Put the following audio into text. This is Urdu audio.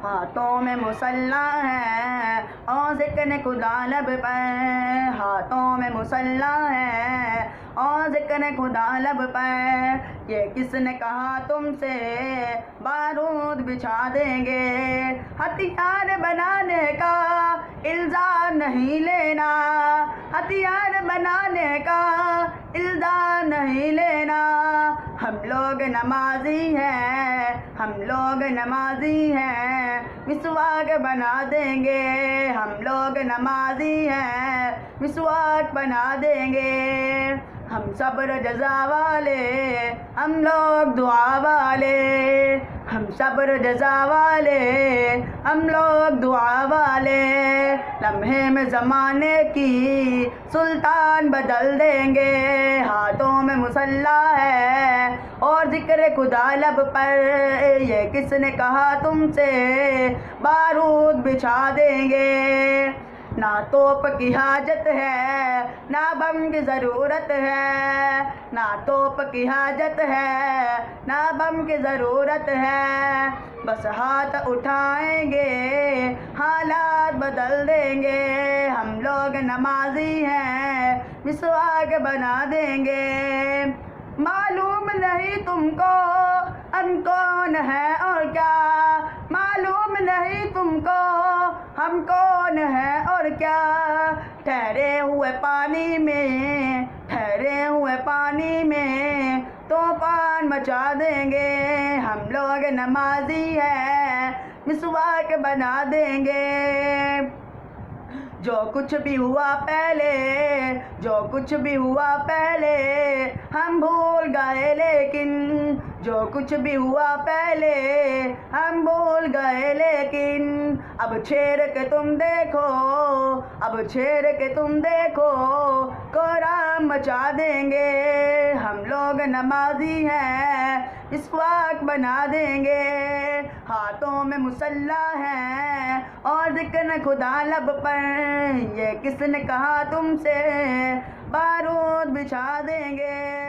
ہاتھوں میں مسلح ہے اور ذکر خدا لب پر، ہاتھوں میں مسلح ہے اور ذکر خدا لب پر، یہ کس نے کہا تم سے بارود بچھا دیں گے، ہتھیار بنانے کا الزام نہیں لینا، ہتھیار بنانے کا الزام نہیں لینا، ہم لوگ نمازی ہیں، ہم لوگ نمازی ہیں، مسواک بنا دیں گے، ہم لوگ نمازی ہیں، مسواک بنا دیں گے، ہم صبر جزا والے، ہم لوگ دعا والے، ہم صبر جزا والے، ہم لوگ دعا والے، لمحے میں زمانے کی سلطان بدل دیں گے، ہاتھوں میں مسلح ہے اور ذکر خدا لب پر، یہ کس نے کہا تم سے بارود بچھا دیں گے، نہ توپ کی حاجت ہے نہ بم کی ضرورت ہے، نہ توپ کی حاجت ہے نہ بم کی ضرورت ہے، بس ہاتھ اٹھائیں گے حالات بدل دیں گے، ہم لوگ نمازی ہیں، مسواک بنا دیں گے، معلوم نہیں تم کو ہم کون ہیں اور کیا، معلوم نہیں تم کو ہم کون ہیں اور کیا، ٹھہرے ہوئے پانی میں، ٹھہرے ہوئے پانی میں طوفان مچا دیں گے، ہم لوگ نمازی ہیں، مسواک بنا دیں گے، جو کچھ بھی ہوا پہلے، جو کچھ بھی ہوا پہلے ہم بھول گئے، لیکن جو کچھ بھی ہوا پہلے ہم بھول گئے، لیکن اب چھیڑ کے تم دیکھو، اب چھیڑ کے تم دیکھو کوہرام مچا دیں گے، ہم لوگ نمازی ہیں، مسواک بنا دیں گے، ہاتھوں میں مسلح ہے اور ذکر خدا لب پر، یہ کس نے کہا تم سے بارود بچھا دیں گے۔